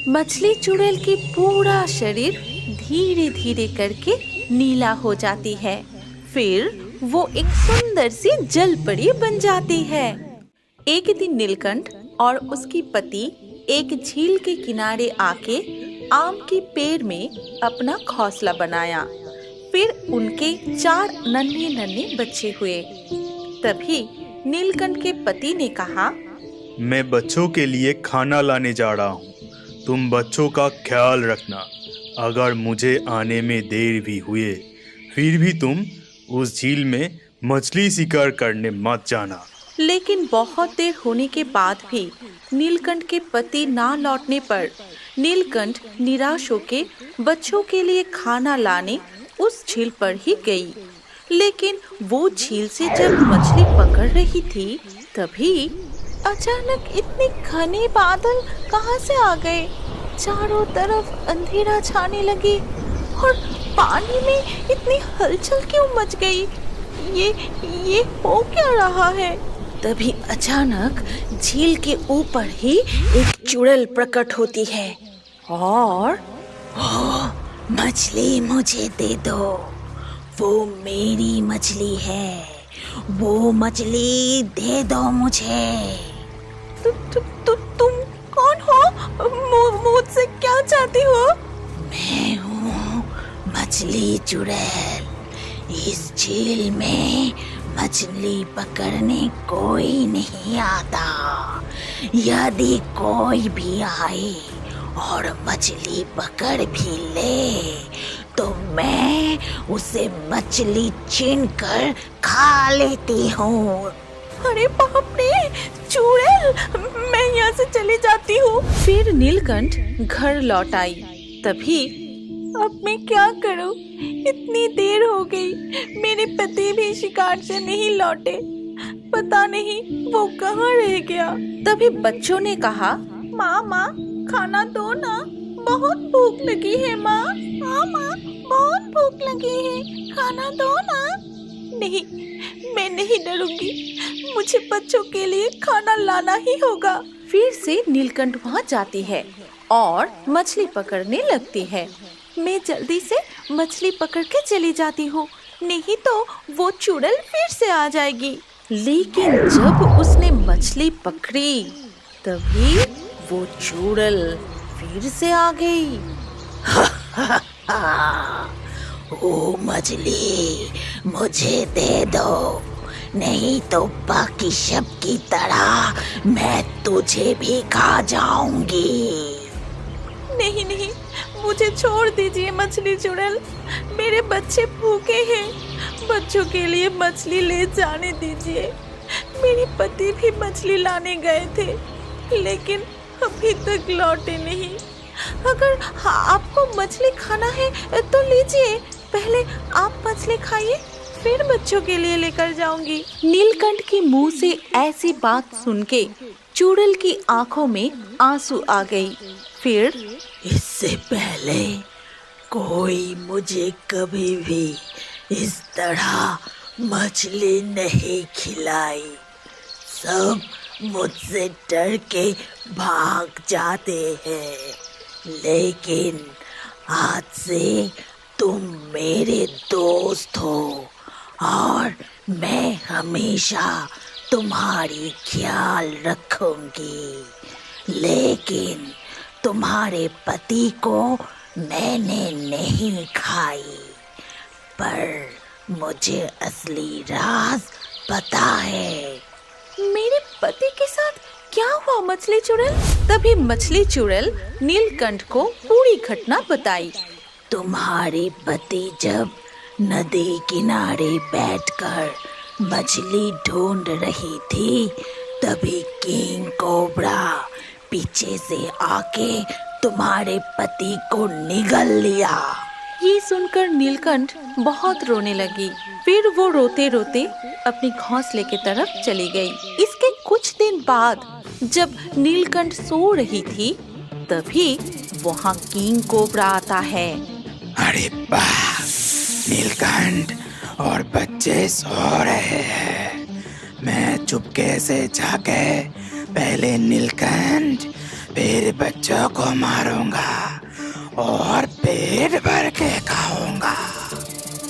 मछली चुड़ैल की पूरा शरीर धीरे धीरे करके नीला हो जाती है। फिर वो एक सुंदर सी जलपरी बन जाती है। एक दिन नीलकंठ और उसकी पति एक झील के किनारे आके आम के पेड़ में अपना घोंसला बनाया। फिर उनके 4 नन्हे नन्हे बच्चे हुए। तभी नीलकंठ के पति ने कहा, मैं बच्चों के लिए खाना लाने जा रहा हूँ, तुम बच्चों का ख्याल रखना। अगर मुझे आने में देर भी हुए फिर भी तुम उस झील में मछली शिकार करने मत जाना। लेकिन बहुत देर होने के बाद भी नीलकंठ के पति ना लौटने पर नीलकंठ निराश होके बच्चों के लिए खाना लाने उस झील पर ही गई। लेकिन वो झील से जब मछली पकड़ रही थी तभी अचानक इतने घने बादल कहाँ से आ गए। चारों तरफ अंधेरा छाने लगी और पानी में इतनी हलचल क्यों मच गई। ये हो क्या रहा है। तभी अचानक झील के ऊपर ही एक चुड़ैल प्रकट होती है और मछली मुझे दे दो, वो मेरी मछली है, वो मछली दे दो मुझे। तुम कौन हो? मुझसे क्या चाहती हो? मैं हूँ मछली चुड़ैल। इस झील में मछली पकड़ने कोई नहीं आता। यदि कोई भी आए और मछली पकड़ भी ले तो मैं उसे मछली छीनकर खा लेती हूँ। अरे बाप रे चुड़ैल, मैं यहाँ से चली जाती हूँ। फिर नीलकंठ घर लौट आई। तभी अब मैं क्या करूँ, इतनी देर हो गई, मेरे पति भी शिकार से नहीं लौटे, पता नहीं वो कहाँ रह गया। तभी बच्चों ने कहा, माँ खाना दो ना, बहुत भूख लगी है माँ। हाँ माँ, बहुत भूख लगी है, खाना दो ना। नहीं, मैं नहीं डरूंगी, मुझे बच्चों के लिए खाना लाना ही होगा। फिर से नीलकंठ वहाँ जाती है और मछली पकड़ने लगती है। मैं जल्दी से मछली पकड़ के चली जाती हूँ, नहीं तो वो चुड़ैल फिर से आ जाएगी। लेकिन जब उसने मछली पकड़ी तभी वो चुड़ैल फिर से आ गई। ओ मछली, मुझे दे दो, नहीं तो बाकी सब की तरह मैं तुझे भी खा जाऊंगी। नहीं, मुझे छोड़ दीजिए मछली चुड़ैल, मेरे बच्चे भूखे हैं, बच्चों के लिए मछली ले जाने दीजिए। मेरे पति भी मछली लाने गए थे लेकिन अभी तक लौटे नहीं। अगर आपको मछली खाना है तो लीजिए, पहले आप मछली खाइए, फिर बच्चों के लिए लेकर जाऊंगी। नीलकंठ के मुंह से ऐसी बात सुन के चुड़ैल की आंखों में आंसू आ गई। फिर इससे पहले कोई मुझे कभी भी इस तरह मछली नहीं खिलाई, सब मुझसे डर के भाग जाते हैं, लेकिन आज से तुम मेरे दोस्त हो और मैं हमेशा तुम्हारी ख्याल रखूंगी। लेकिन तुम्हारे पति को मैंने नहीं खाई, पर मुझे असली राज पता है। मेरे पति के साथ क्या हुआ मछली चुड़ैल? तभी मछली चुड़ैल नीलकंठ को पूरी घटना बताई। तुम्हारे पति जब नदी किनारे बैठकर मछली ढूंढ रही थी तभी किंग कोबरा पीछे से आके तुम्हारे पति को निगल लिया। ये सुनकर नीलकंठ बहुत रोने लगी। फिर वो रोते रोते अपनी घोंसले की तरफ चली गई। इसके कुछ दिन बाद जब नीलकंठ सो रही थी तभी वहाँ किंग कोबरा आता है। अरे वाह, नीलकंठ और बच्चे सो रहे हैं। मैं चुपके से जाके पहले नीलकंठ फिर बच्चों को मारूंगा और पेट भर के खाऊंगा।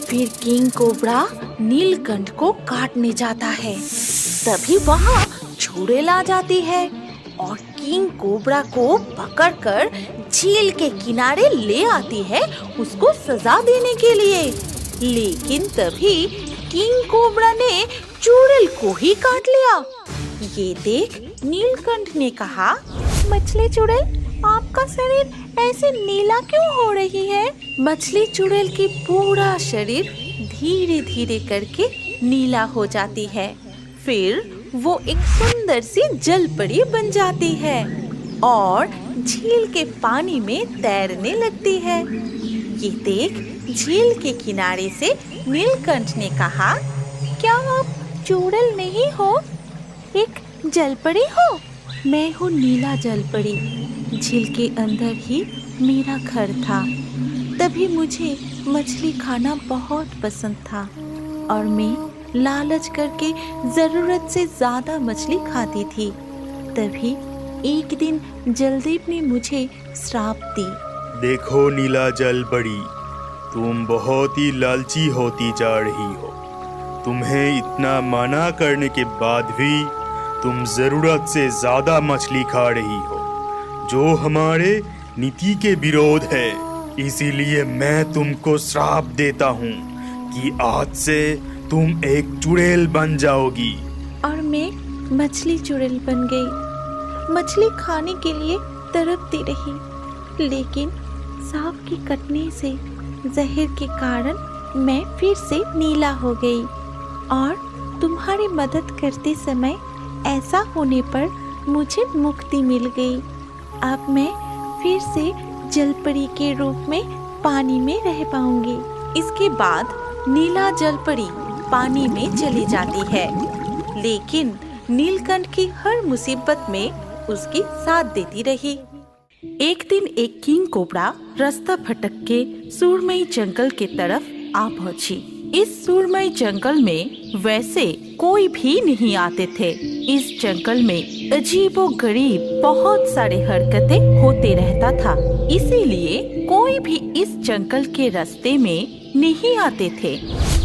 फिर किंग कोबरा नीलकंठ को काटने जाता है। तभी वहाँ चुड़ैल आ जाती है और किंग कोबरा को पकड़कर झील के किनारे ले आती है उसको सजा देने के लिए। लेकिन तभी किंग कोबरा ने चुड़ैल को ही काट लिया। ये देख नीलकंठ ने कहा, मछली चुड़ैल, आपका शरीर ऐसे नीला क्यों हो रही है? मछली चुड़ैल की पूरा शरीर धीरे धीरे करके नीला हो जाती है। फिर वो एक सुंदर सी जलपरी बन जाती है और झील के पानी में तैरने लगती है। ये देख झील के किनारे से नीलकंठ ने कहा, क्या आप चुड़ैल नहीं हो, एक जलपरी हो? मैं हूँ नीला जलपरी। झील के अंदर ही मेरा घर था। तभी मुझे मछली खाना बहुत पसंद था और मैं लालच करके जरूरत से ज्यादा मछली खाती थी। तभी एक दिन जलदेव ने मुझे श्राप दी। देखो नीला जलपरी, तुम बहुत ही लालची होती जा रही हो। तुम्हें इतना मना करने के बाद भी तुम जरूरत से ज्यादा मछली खा रही हो, जो हमारे नीति के विरोध है। इसीलिए मैं तुमको श्राप देता हूँ कि आज से तुम एक चुड़ैल बन जाओगी। और मैं मछली चुड़ैल बन गई। मछली खाने के लिए तड़पती रही, लेकिन सांप के कटने से जहर के कारण मैं फिर से नीला हो गई। और तुम्हारी मदद करते समय ऐसा होने पर मुझे मुक्ति मिल गई। अब मैं फिर से जलपरी के रूप में पानी में रह पाऊंगी। इसके बाद नीला जलपरी पानी में चली जाती है, लेकिन नीलकंठ की हर मुसीबत में उसकी साथ देती रही। एक दिन एक किंग कोबरा रास्ता भटक के सुरमई जंगल के तरफ आ पहुंची। इस सुरमई जंगल में वैसे कोई भी नहीं आते थे। इस जंगल में अजीबोगरीब बहुत सारे हरकतें होते रहता था, इसीलिए कोई भी इस जंगल के रास्ते में नहीं आते थे।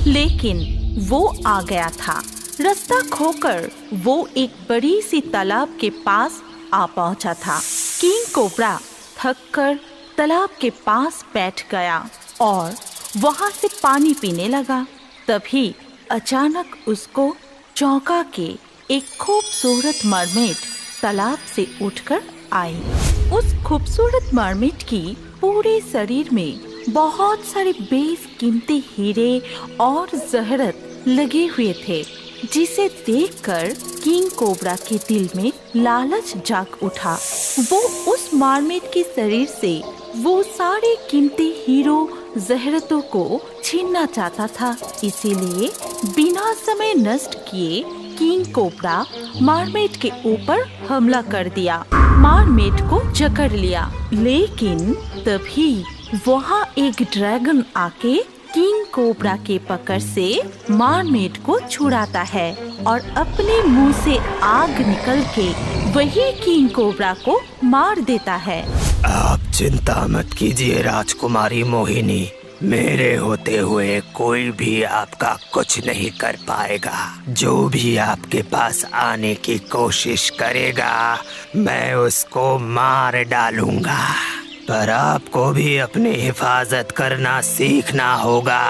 लेकिन वो आ गया था। रास्ता खोकर वो एक बड़ी सी तालाब के पास आ पहुंचा था। किंग कोबरा थककर तालाब के पास बैठ गया और वहां से पानी पीने लगा। तभी अचानक उसको चौंका के एक खूबसूरत मरमेड तालाब से उठकर आई। उस खूबसूरत मरमेड की पूरे शरीर में बहुत सारे बेशकीमती हीरे और जहरत लगे हुए थे, जिसे देखकर किंग कोबरा के दिल में लालच जाग उठा। वो उस मरमेड के शरीर से वो सारे कीमती हीरो जहरतों को छीनना चाहता था। इसीलिए बिना समय नष्ट किए किंग कोबरा मरमेड के ऊपर हमला कर दिया, मरमेड को जकड़ लिया। लेकिन तभी वहाँ एक ड्रैगन आके किंग कोबरा के पकड़ से मरमेड को छुड़ाता है और अपने मुंह से आग निकल के वही किंग कोबरा को मार देता है। आप चिंता मत कीजिए राजकुमारी मोहिनी, मेरे होते हुए कोई भी आपका कुछ नहीं कर पाएगा। जो भी आपके पास आने की कोशिश करेगा मैं उसको मार डालूंगा। पर आपको भी अपनी हिफाजत करना सीखना होगा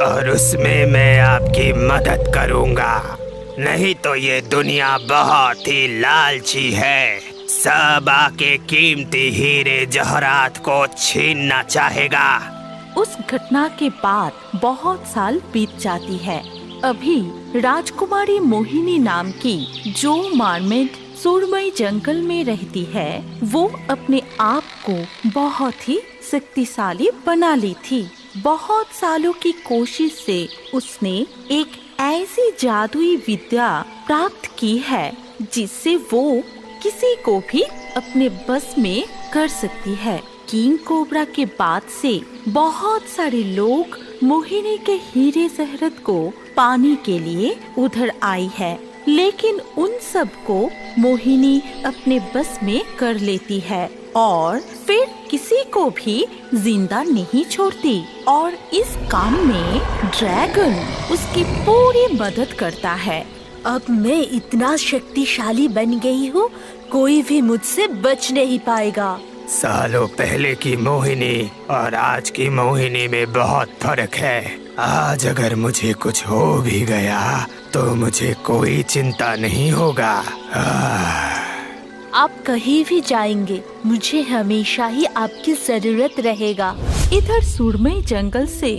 और उसमें मैं आपकी मदद करूंगा। नहीं तो ये दुनिया बहुत ही लालची है, सब आके कीमती हीरे जवाहरात को छीनना चाहेगा। उस घटना के बाद बहुत साल बीत जाती है। अभी राजकुमारी मोहिनी नाम की जो मरमेड सुरमई जंगल में रहती है, वो अपने आप को बहुत ही शक्तिशाली बना ली थी। बहुत सालों की कोशिश से उसने एक ऐसी जादुई विद्या प्राप्त की है जिससे वो किसी को भी अपने बस में कर सकती है। किंग कोबरा के बाद से बहुत सारे लोग मोहिनी के हीरे जहरत को पाने के लिए उधर आई है। लेकिन उन सब को मोहिनी अपने बस में कर लेती है और फिर किसी को भी जिंदा नहीं छोड़ती। और इस काम में ड्रैगन उसकी पूरी मदद करता है। अब मैं इतना शक्तिशाली बन गई हूँ, कोई भी मुझसे बच नहीं पाएगा। सालों पहले की मोहिनी और आज की मोहिनी में बहुत फर्क है। आज अगर मुझे कुछ हो भी गया तो मुझे कोई चिंता नहीं होगा। आप कहीं भी जाएंगे, मुझे हमेशा ही आपकी जरूरत रहेगा। इधर सुरमई जंगल से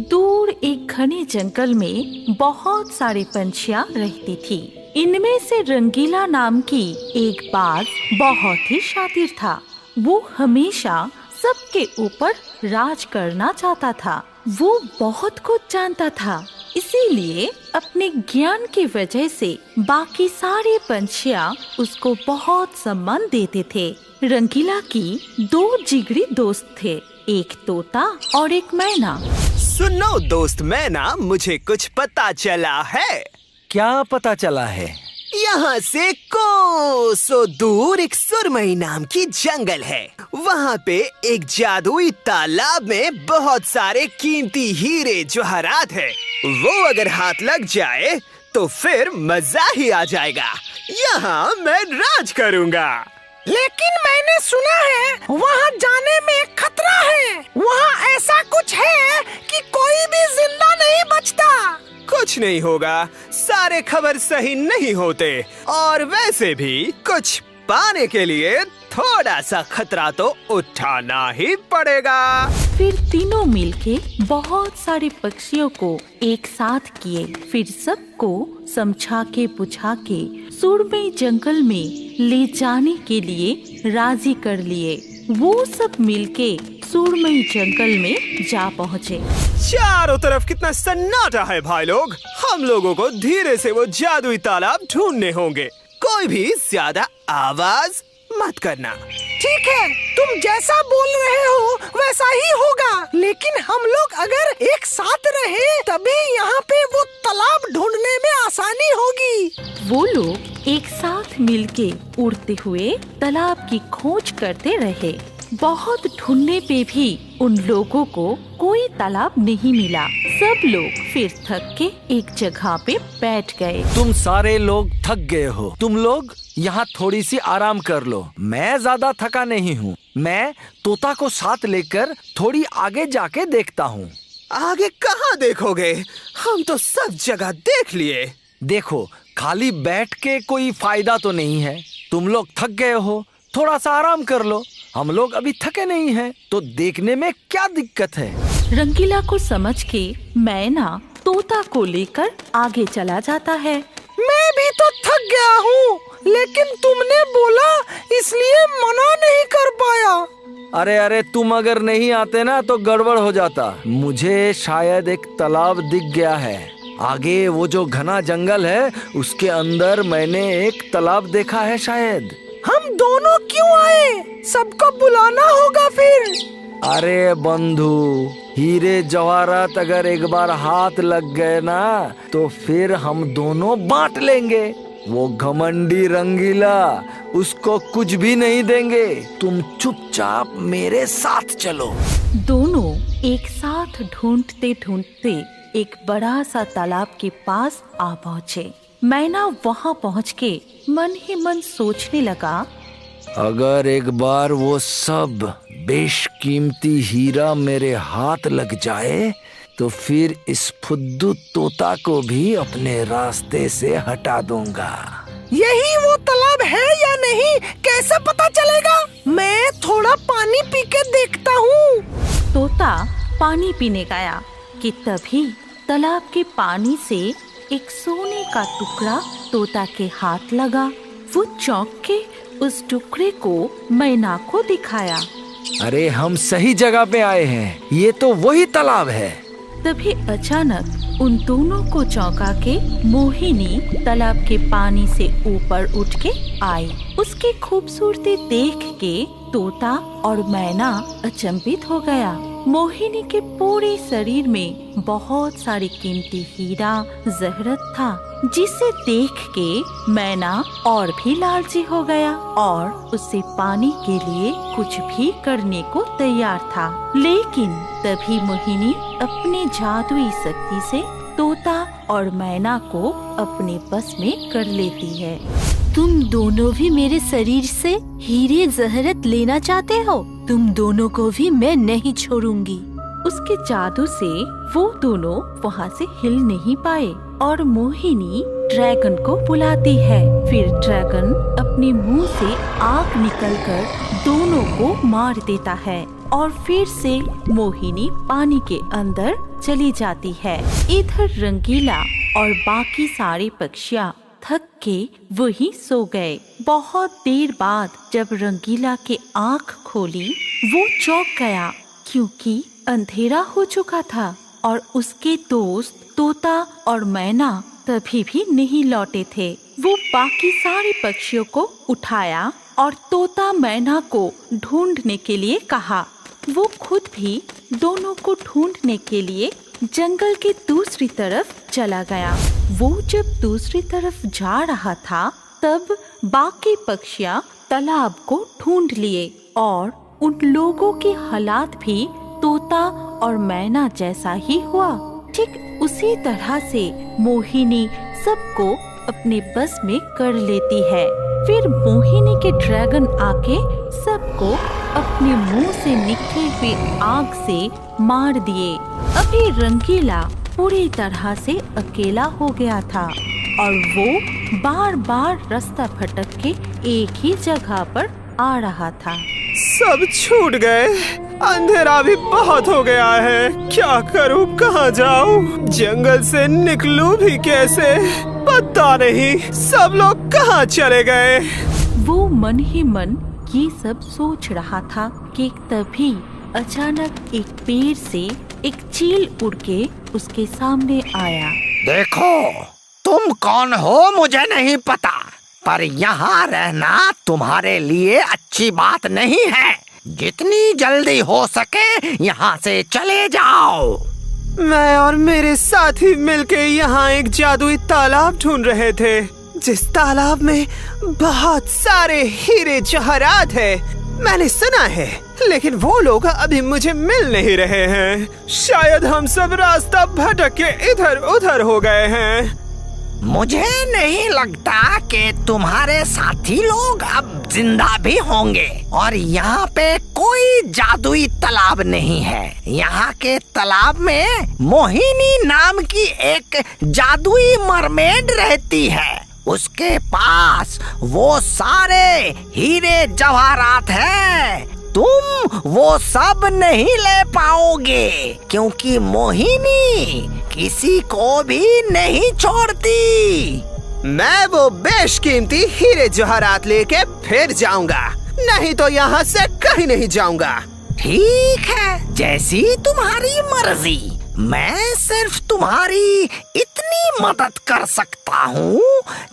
दूर एक घने जंगल में बहुत सारे पंछियाँ रहती थी। इनमें से रंगीला नाम की एक बाघ बहुत ही शातिर था। वो हमेशा सबके ऊपर राज करना चाहता था। वो बहुत कुछ जानता था, इसीलिए अपने ज्ञान की वजह से बाकी सारे पंछियाँ उसको बहुत सम्मान देते थे। रंगीला की 2 जिगरी दोस्त थे, एक तोता और एक मैना। सुनो दोस्त मैना, मुझे कुछ पता चला है। क्या पता चला है? यहाँ से कोसों दूर एक सुरमई नाम की जंगल है। वहाँ पे एक जादुई तालाब में बहुत सारे कीमती हीरे जवाहरात है। वो अगर हाथ लग जाए तो फिर मजा ही आ जाएगा। यहाँ मैं राज करूँगा। लेकिन मैंने सुना है वहाँ जाने में खतरा है। वहाँ ऐसा कुछ है कि कोई भी जिंदा नहीं बचता। कुछ नहीं होगा, सारे खबर सही नहीं होते और वैसे भी कुछ पाने के लिए थोड़ा सा खतरा तो उठाना ही पड़ेगा। फिर तीनों मिलके बहुत सारे पक्षियों को एक साथ किए। फिर सबको समझा के बुझा के सुरमई जंगल में ले जाने के लिए राजी कर लिए। वो सब मिलके सुरमई जंगल में जा पहुँचे। चारों तरफ कितना सन्नाटा है भाई लोग। हम लोगों को धीरे से वो जादुई तालाब ढूंढने होंगे। कोई भी ज्यादा आवाज मत करना। ठीक है, तुम जैसा बोल रहे हो वैसा ही होगा। लेकिन हम लोग अगर एक साथ रहे तभी यहाँ पे वो तालाब ढूंढने में आसानी होगी। वो लोग एक साथ मिलके उड़ते हुए तालाब की खोज करते रहे। बहुत ढूंढने पे भी उन लोगों को कोई तालाब नहीं मिला। सब लोग फिर थक के एक जगह पे बैठ गए। तुम सारे लोग थक गए हो। तुम लोग यहाँ थोड़ी सी आराम कर लो। मैं ज्यादा थका नहीं हूँ। मैं तोता को साथ लेकर थोड़ी आगे जाके देखता हूँ। आगे कहाँ देखोगे? हम तो सब जगह देख लिए। देखो, खाली बैठ के कोई फायदा तो नहीं है। तुम लोग थक गए हो, थोड़ा सा आराम कर लो। हम लोग अभी थके नहीं हैं, तो देखने में क्या दिक्कत है? रंगीला को समझ के मैना तोता को लेकर आगे चला जाता है। मैं भी तो थक गया हूँ, लेकिन तुमने बोला इसलिए मना नहीं कर पाया। अरे अरे, तुम अगर नहीं आते ना तो गड़बड़ हो जाता। मुझे शायद एक तालाब दिख गया है। आगे वो जो घना जंगल है उसके अंदर मैंने एक तालाब देखा है शायद। हम दोनों क्यों आए? सबको बुलाना होगा फिर। अरे बंधु, हीरे जवाहरात अगर एक बार हाथ लग गए ना तो फिर हम दोनों बांट लेंगे। वो घमंडी रंगीला उसको कुछ भी नहीं देंगे। तुम चुपचाप मेरे साथ चलो। दोनों एक साथ ढूंढते ढूंढते एक बड़ा सा तालाब के पास आ पहुँचे। मैना वहाँ पहुँच के मन ही मन सोचने लगा, अगर एक बार वो सब बेशकीमती हीरा मेरे हाथ लग जाए तो फिर इस फुद्दू तोता को भी अपने रास्ते से हटा दूंगा। यही वो तालाब है या नहीं कैसे पता चलेगा? मैं थोड़ा पानी पी के देखता हूँ। तोता पानी पीने गया कि तभी तालाब के पानी से एक सोने का टुकड़ा तोता के हाथ लगा। वो चौंक के उस टुकड़े को मैना को दिखाया। अरे हम सही जगह पे आए हैं, ये तो वही तालाब है। तभी अचानक उन दोनों को चौंका के मोहिनी तालाब के पानी से ऊपर उठ के आई। उसकी खूबसूरती देख के तोता और मैना अचंभित हो गया। मोहिनी के पूरे शरीर में बहुत सारे कीमती हीरा जहरत था, जिसे देख के मैना और भी लालची हो गया और उसे पाने के लिए कुछ भी करने को तैयार था। लेकिन तभी मोहिनी अपने जादुई शक्ति से तोता और मैना को अपने बस में कर लेती है। तुम दोनों भी मेरे शरीर से हीरे जहरत लेना चाहते हो? तुम दोनों को भी मैं नहीं छोड़ूंगी। उसके जादू से वो दोनों वहाँ से हिल नहीं पाए और मोहिनी ड्रैगन को बुलाती है। फिर ड्रैगन अपने मुंह से आग निकलकर दोनों को मार देता है और फिर से मोहिनी पानी के अंदर चली जाती है। इधर रंगीला और बाकी सारे पक्षियाँ थक के वहीं सो गए। बहुत देर बाद जब रंगीला के आँख खोली, वो चौंक गया क्योंकि अंधेरा हो चुका था और उसके दोस्त तोता और मैना तभी भी नहीं लौटे थे। वो बाकी सारे पक्षियों को उठाया और तोता मैना को ढूंढने के लिए कहा। वो खुद भी दोनों को ढूंढने के लिए जंगल के दूसरी तरफ चला गया। वो जब दूसरी तरफ जा रहा था तब बाकी पक्षियाँ तालाब को ढूंढ लिए और उन लोगों के हालात भी तोता और मैना जैसा ही हुआ। ठीक उसी तरह से मोहिनी सबको अपने बस में कर लेती है। फिर मोहिनी के ड्रैगन आके सबको अपने मुंह से निकले हुए आग से मार दिए। अभी रंगीला पूरी तरह से अकेला हो गया था और वो बार बार रास्ता भटक के एक ही जगह पर आ रहा था। सब छूट गए, अंधेरा भी बहुत हो गया है। क्या करूं, कहाँ जाऊं? जंगल से निकलूं भी कैसे, पता नहीं। सब लोग कहाँ चले गए? वो मन ही मन ये सब सोच रहा था कि तभी अचानक एक पेड़ से एक चील उड़ के उसके सामने आया। देखो, तुम कौन हो मुझे नहीं पता, पर यहाँ रहना तुम्हारे लिए अच्छी बात नहीं है। जितनी जल्दी हो सके यहाँ से चले जाओ। मैं और मेरे साथी मिलके यहाँ एक जादुई तालाब ढूंढ रहे थे, जिस तालाब में बहुत सारे हीरे जवाहरात है। मैंने सुना है, लेकिन वो लोग अभी मुझे मिल नहीं रहे हैं। शायद हम सब रास्ता भटक के इधर उधर हो गए हैं। मुझे नहीं लगता कि तुम्हारे साथी लोग अब जिंदा भी होंगे। और यहाँ पे कोई जादुई तालाब नहीं है। यहाँ के तालाब में मोहिनी नाम की एक जादुई मरमेड रहती है। उसके पास वो सारे हीरे जवाहरात हैं। तुम वो सब नहीं ले पाओगे क्योंकि मोहिनी किसी को भी नहीं छोड़ती। मैं वो बेशकीमती हीरे जवाहरात लेके फिर जाऊंगा, नहीं तो यहाँ से कहीं नहीं जाऊंगा। ठीक है, जैसी तुम्हारी मर्जी। मैं सिर्फ तुम्हारी इतनी मदद कर सकता हूँ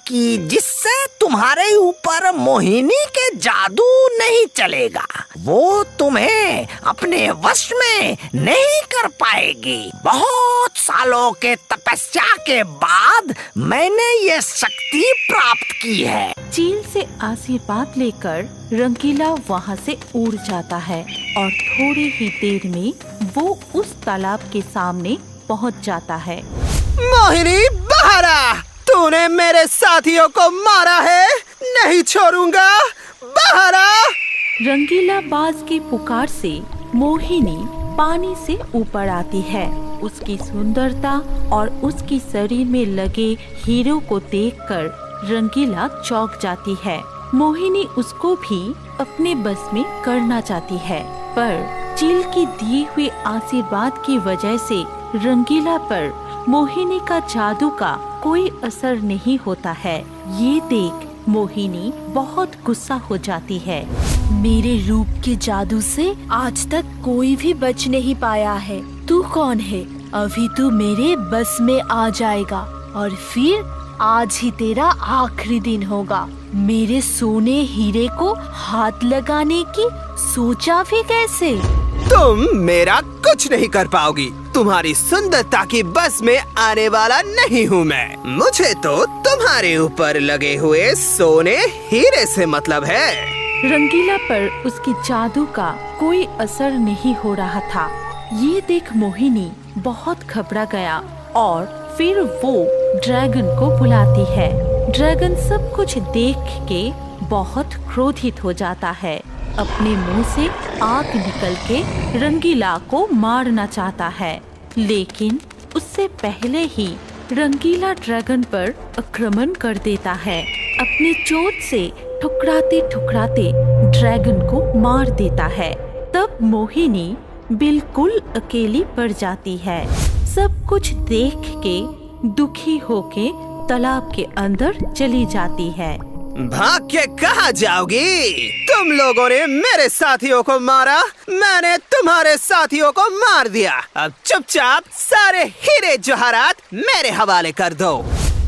कि जिससे तुम्हारे ऊपर मोहिनी के जादू नहीं चलेगा। वो तुम्हें अपने वश में नहीं कर पाएगी। बहुत सालों के तपस्या के बाद मैंने ये शक्ति प्राप्त की है। चील से आशीर्वाद लेकर रंगीला वहाँ से उड़ जाता है और थोड़ी ही देर में वो उस तालाब के सामने पहुँच जाता है। मोहिनी, बाहर आ! तूने मेरे साथियों को मारा है, नहीं छोड़ूंगा। बाहर आ! रंगीला बाज की पुकार से मोहिनी पानी से ऊपर आती है। उसकी सुंदरता और उसकी शरीर में लगे हीरों को देखकर रंगीला चौंक जाती है। मोहिनी उसको भी अपने बस में करना चाहती है, पर चील की दिए हुए आशीर्वाद की वजह से रंगीला पर मोहिनी का जादू का कोई असर नहीं होता है। ये देख मोहिनी बहुत गुस्सा हो जाती है। मेरे रूप के जादू से आज तक कोई भी बच नहीं पाया है। तू कौन है? अभी तू मेरे बस में आ जाएगा और फिर आज ही तेरा आखिरी दिन होगा। मेरे सोने हीरे को हाथ लगाने की सोचा भी कैसे? तुम मेरा कुछ नहीं कर पाओगी। तुम्हारी सुंदरता की बस में आने वाला नहीं हूँ मैं। मुझे तो तुम्हारे ऊपर लगे हुए सोने हीरे से मतलब है। रंगीला पर उसके जादू का कोई असर नहीं हो रहा था। ये देख मोहिनी बहुत घबरा गया और फिर वो ड्रैगन को बुलाती है। ड्रैगन सब कुछ देख के बहुत क्रोधित हो जाता है। अपने मुंह से आग निकल के रंगीला को मारना चाहता है, लेकिन उससे पहले ही रंगीला ड्रैगन पर आक्रमण कर देता है। अपने चोट से ठुकराते ठुकराते ड्रैगन को मार देता है। तब मोहिनी बिल्कुल अकेली पड़ जाती है। सब कुछ देख के दुखी होके तालाब के अंदर चली जाती है। भाग के कहाँ जाओगी? तुम लोगों ने मेरे साथियों को मारा, मैंने तुम्हारे साथियों को मार दिया। अब चुपचाप सारे हीरे जवाहरात मेरे हवाले कर दो।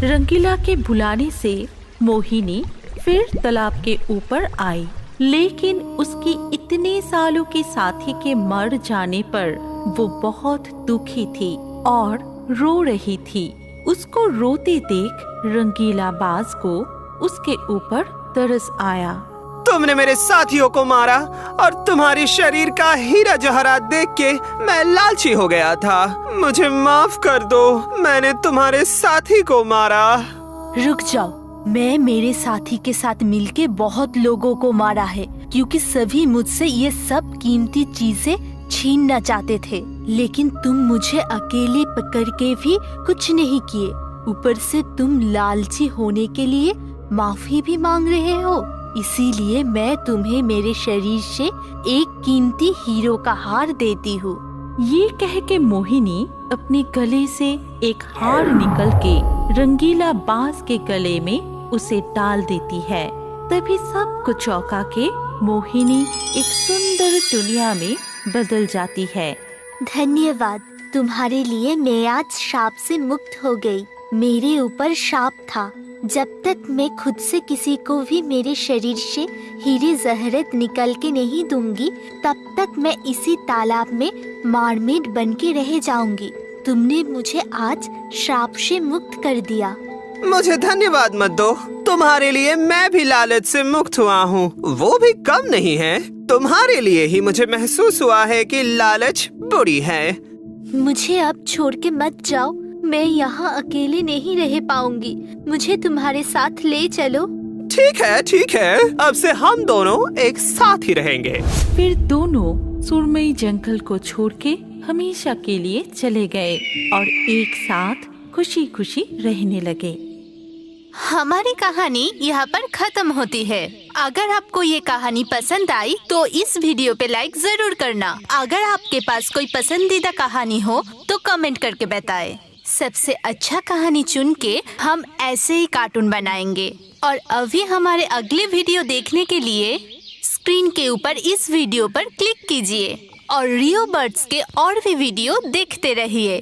रंगीला के बुलाने से मोहिनी फिर तालाब के ऊपर आई, लेकिन उसकी इतने सालों के साथी के मर जाने पर वो बहुत दुखी थी और रो रही थी। उसको रोते देख रंगीला बाज को उसके ऊपर तरस आया। तुमने मेरे साथियों को मारा और तुम्हारी शरीर का हीरा जवाहरात देख के मैं लालची हो गया था। मुझे माफ कर दो, मैंने तुम्हारे साथी को मारा। रुक जाओ, मैं मेरे साथी के साथ मिलके बहुत लोगों को मारा है, क्योंकि सभी मुझसे ये सब कीमती चीजें छीनना चाहते थे, लेकिन तुम मुझे अकेले पकड़ के भी कुछ नहीं किए। ऊपर से तुम लालची होने के लिए माफी भी मांग रहे हो, इसीलिए मैं तुम्हें मेरे शरीर से एक कीमती हीरो का हार देती हूँ। ये कह के मोहिनी अपने गले से एक हार निकल के रंगीला बाज के गले में उसे डाल देती है। तभी सब को चौंका के मोहिनी एक सुंदर दुनिया में बदल जाती है। धन्यवाद, तुम्हारे लिए मैं आज श्राप से मुक्त हो गई। मेरे ऊपर श्राप था, जब तक मैं खुद से किसी को भी मेरे शरीर से हीरे जवाहरात निकल के नहीं दूंगी, तब तक मैं इसी तालाब में मरमेड बन के रह जाऊंगी। तुमने मुझे आज श्राप से मुक्त कर दिया। मुझे धन्यवाद मत दो, तुम्हारे लिए मैं भी लालच से मुक्त हुआ हूँ, वो भी कम नहीं है। तुम्हारे लिए ही मुझे महसूस हुआ है कि लालच बुरी है। मुझे अब छोड़ के मत जाओ, मैं यहाँ अकेले नहीं रह पाऊंगी, मुझे तुम्हारे साथ ले चलो। ठीक है, अब से हम दोनों एक साथ ही रहेंगे। फिर दोनों सुरमई जंगल को छोड़ के हमेशा के लिए चले गए और एक साथ खुशी खुशी रहने लगे। हमारी कहानी यहाँ पर खत्म होती है। अगर आपको ये कहानी पसंद आई तो इस वीडियो पे लाइक जरूर करना। अगर आपके पास कोई पसंदीदा कहानी हो तो कमेंट करके बताएं। सबसे अच्छा कहानी चुन के हम ऐसे ही कार्टून बनाएंगे। और अभी हमारे अगले वीडियो देखने के लिए स्क्रीन के ऊपर इस वीडियो पर क्लिक कीजिए और रियो बर्ड्स के और भी वीडियो देखते रहिए।